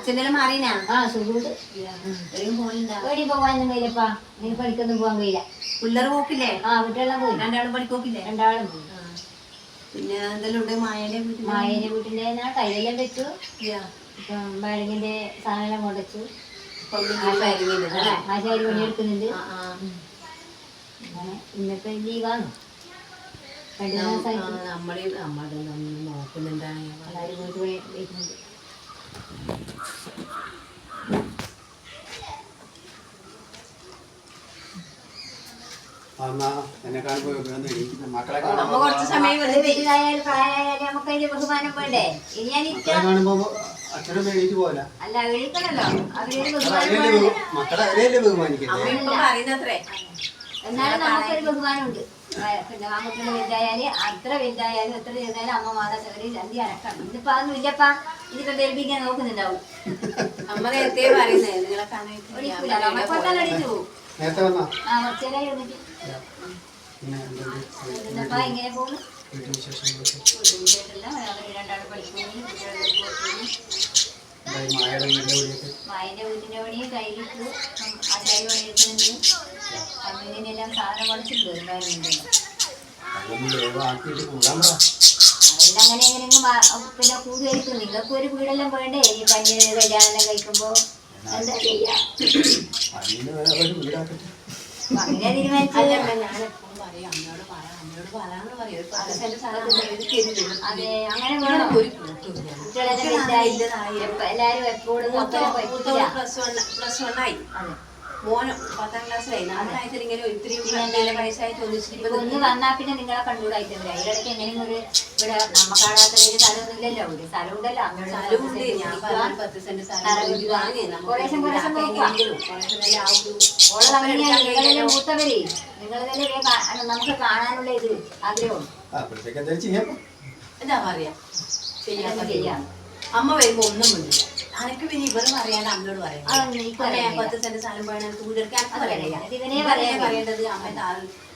അച്ഛനെല്ലാം മാറിനാ? ആ സുഖമുണ്ട്. എവിടെ പോകാനൊന്നും കഴിയില്ലപ്പാ. നീ പഠിക്കൊന്നും പോകാൻ കഴിയില്ല. പിള്ളേർ പോക്കില്ലേ? ആ വീട്ടിലെല്ലാം പോയി. രണ്ടാളും പഠിക്കോക്കില്ലേ? രണ്ടാളും പോയി. പിന്നെ എന്തെല്ലാം ഉണ്ട്? മായേന്റെ വീട്ടിന്റെ കയ്യിലെല്ലാം വെച്ചു. ഇപ്പം വയറിങ്ങിന്റെ സാധനം കൊണ്ടു. ആശാരി പണിയെടുക്കുന്നുണ്ട്. അങ്ങനെ ഇന്നത്തെ ലീവാണ്. 2 ദിവസമായിട്ട് നോക്കുന്നുണ്ടാണ് എല്ലാവരും പോയിട്ട് വരുന്നുണ്ട്. അമ്മ കുറച്ച് സമയം പ്രായമായാലും നമുക്ക് അതിന്റെ ബഹുമാനം വേണ്ടേ? ഇനി ഞാൻ അല്ല വിളിക്കണല്ലോ. അവരൊരു പറയുന്നത്രേ. എന്നാലും നമുക്കൊരു ബഹുമാനമുണ്ട്. പിന്നെ ആൺകുട്ടികൾ വലുതായാല് അത്ര വലുതായാലും എത്ര ചെയ്താലും അമ്മ മാതാശകരി ചന്തി അനക്കണം. ഇതിപ്പോ അതൊന്നും ഇല്ലപ്പാ. ഇതിപ്പോ ബേൽപ്പിക്കാൻ നോക്കുന്നുണ്ടാവും. അമ്മ നേരത്തെ പറയുന്നേ നിങ്ങളെ അടിച്ചു പോകും. കുറച്ചേരായി വന്നിട്ട് ഇങ്ങനെ പോകുന്നു. രണ്ടാളും പഠിക്കുന്നു. മായന്റെ വീട്ടിന്റെ പണി കയ്യിലിട്ടു. ആശാരി പണിയെടുക്കുന്നുണ്ട്. കമ്പനിയിലെല്ലാം സാധനം പഠിച്ചിട്ടുണ്ട്. അതുകൊണ്ട് അങ്ങനെ എങ്ങനെയെങ്കിലും പിന്നെ കൂടുതലായിരിക്കും. നിങ്ങൾക്ക് ഒരു വീടെല്ലാം വേണ്ടേ? ഈ പനി കല്യാണം കഴിക്കുമ്പോ എന്താ ചെയ്യാ? അങ്ങനെ തീരുമാനിച്ചത്. അതെ അങ്ങനെ വേണം. എല്ലാരും എപ്പോഴും മോനും 10ാം ക്ലാസ്സിലായി. ഇങ്ങനെ ഒന്ന് വന്നാ പിന്നെ നിങ്ങളെ കണ്ടുകൂടായിട്ടില്ല. ഇതിടയ്ക്ക് എങ്ങനെയും ഒരു ഇവിടെ നമ്മ കാണാത്ത ഒരു സ്ഥലമൊന്നും ഇല്ലല്ലോ. ഒരു സ്ഥലം ഉണ്ടല്ലോ. മൂത്തവര് നിങ്ങൾ തന്നെ നമുക്ക് കാണാനുള്ള ഇത് ആഗ്രഹം എന്താ പറയാ ചെയ്യാം. അമ്മ വരുമ്പോ ഒന്നും വേണ്ടില്ല. അനക്ക് പിന്നെ ഇവര് പറയാണ്ട് അമ്മയോട് പറയാം. 10 സെന്റ് സ്ഥലം പോയാൽ പറയേണ്ടത്. അമ്മ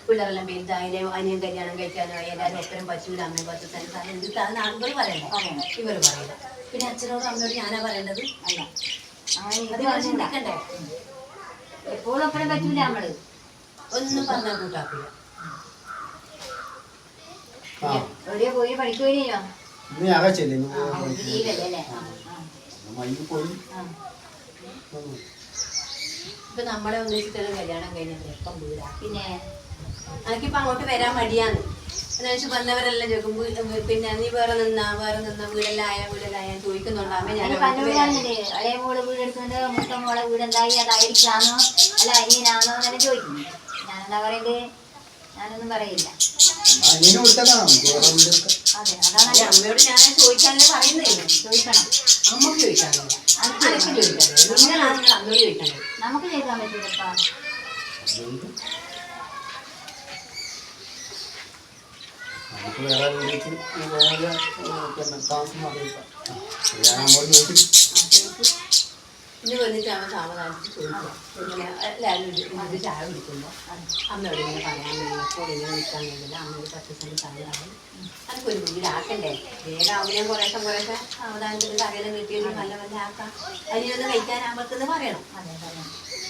പിള്ളേരെല്ലാം വലുതായാലും അനിയൻ കല്യാണം കഴിക്കാനോ എല്ലാവരും ഒപ്പരം പറ്റൂല. അമ്മ 10 സെന്റ് സ്ഥലം എന്തിട്ട് അത് നാട്ടുകൾ പറയണ്ടേ? ഇവര് പറയില്ല. പിന്നെ അച്ഛനോടും അമ്മയോട് ഞാനാ പറയേണ്ടത്? അല്ല, അത് ചിന്തിക്കണ്ടേ? എപ്പോഴും ഒപ്പരം പറ്റൂല. നമ്മള് ഒന്നും പറഞ്ഞാൽ കൂട്ടാക്കില്ല. എവിടെയോ പോയി പഠിക്കുകയോ? ഇപ്പൊ നമ്മളെ ഒന്നിച്ചിട്ടുള്ള കല്യാണം കഴിഞ്ഞത് എപ്പം വീടാ. പിന്നെ എനിക്കിപ്പോ അങ്ങോട്ട് വരാൻ മടിയാന്ന്. എന്നുവെച്ചാൽ വന്നവരെല്ലാം ചോദിക്കും പിന്നെ നീ വേറെ നിന്നാ വീടെല്ലാം ചോദിക്കുന്നുണ്ടാകുമ്പോ ഞാൻ ഇളയ മോള് വീടെടുത്തുണ്ട്. മൂത്ത മോളെ വീടെന്തായി അതായിരിക്കാന്നോ അല്ല അനിയനാണോ അങ്ങനെ ചോദിക്കും. ഞാനെന്താ പറയണ്ടേ? ഞാനൊന്നും പറയില്ല. അതെ, അതാണ് അമ്മയോട് ഞാൻ ചോദിക്കാനല്ലേ പറയുന്നില്ല. ചോദിക്കണം. അമ്മക്ക് ചോദിക്കാനില്ല. അമ്മയോട് ചോദിക്കണ്ടേ? നമുക്ക് ചോദിക്കാൻ പറ്റൂലപ്പാ. ഇന്ന് വന്നിട്ട് അമ്മ സാവധാനത്തിൽ ചോദിക്കുക. ഇങ്ങനെ എല്ലാവരും ഇത് ചായ കുടിക്കുമ്പോൾ അമ്മയോട് ഇങ്ങനെ പറയാൻ കഴിയും. ഇപ്പോൾ ഇങ്ങനെ നിൽക്കാൻ കഴിയില്ല. അമ്മയോട് 10 സെന്റ് സ്ഥലമാണ്. അതൊക്കെ ഒരു വീടാക്കണ്ടേ? വേഗം കുറേശ്ശെ സാവധാനത്തിൽ കറിയെല്ലാം കിട്ടിയൊരു നല്ല ആക്കാം. അതിനൊന്ന് കഴിക്കാനാകുമ്പോഴത്തേന്ന് പറയണം.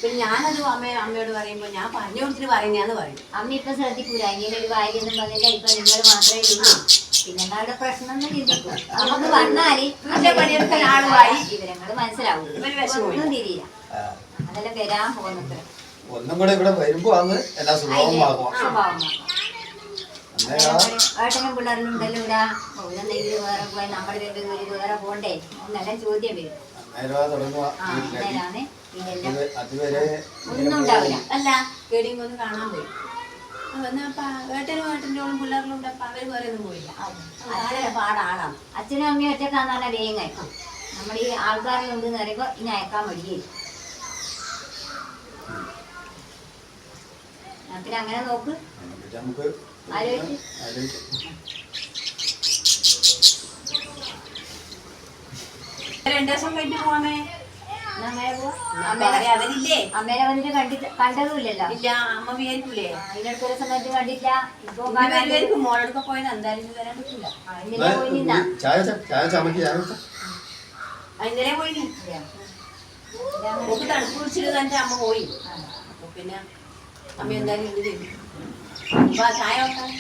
പിന്നെ ഞാനത് അമ്മയോട് പറയുമ്പോൾ ഞാൻ പറഞ്ഞു കൊടുത്തിട്ട് പറയുന്നതാന്ന് പറയും. അമ്മ ഇപ്പൊ ശ്രദ്ധിക്കൂല. ഇങ്ങനെ ഒരു കാര്യമൊന്നും പറഞ്ഞില്ല. ഇപ്പൊ നിങ്ങൾ മാത്രമേ ഉള്ളൂ. പിന്നെ എന്താ പ്രശ്നം ചിന്തിക്കും. നമുക്ക് വന്നാല് പണിയെടുക്കാൻ ആളുമായി വിവരങ്ങൾ മനസ്സിലാവും. ഒന്നും തിരിയില്ല. അതെല്ലാം വരാൻ പോകുന്നത് ഒന്നും കൂടെ ഇവിടെ വരുമ്പോ എല്ലാ സ്വഭാവമാകും. ഏട്ടനും പിള്ളേരിലും ഉണ്ടല്ലോ ഇവിടെ. ഒന്നെങ്കിലും വേറെ പോയി നമ്മുടെ വേറെ പോണ്ടേ എന്നെല്ലാം ചോദ്യം വരും. ഒന്നും ഉണ്ടാവില്ല. അല്ല കേടിയും ഒന്ന് കാണാൻ പോയി ഏട്ടനും പിള്ളേരിലും അവര് വേറെ ഒന്നും പോയില്ല. പാടാണ്. അച്ഛനും അമ്മയും ഒറ്റക്കാന്ന് പറഞ്ഞാൽ വേഗം കഴിക്കും. നമ്മൾ ഈ ആൾക്കാരിലുണ്ടെന്ന് പറയുമ്പോ ഇനി അയക്കാൻ മടിയേ. പിന്നെ അങ്ങനെ നോക്ക്. ആലോചിച്ച് 2 ദിവസം കഴിഞ്ഞ് പോവാമേ. അവരില്ലേ? അമ്മേനെ വന്നിട്ട് കണ്ടതുമില്ലല്ലോ. ഇല്ല, അമ്മ വിചാരിക്കൂലേ ഇതിനടുത്ത ദിവസം കണ്ടു കണ്ടില്ല. ഇപ്പൊ മോളെടുക്ക പോയത് എന്തായാലും വരാൻ പറ്റൂല. ഇന്നലെ പോയി നമുക്ക് തണുപ്പ് പിടിച്ചിട്ട് തന്നെ അമ്മ പോയി. അപ്പൊ പിന്നെ അമ്മ എന്തായാലും ഇത് ചെയ്തു. അപ്പൊ ചായ വെക്കാൻ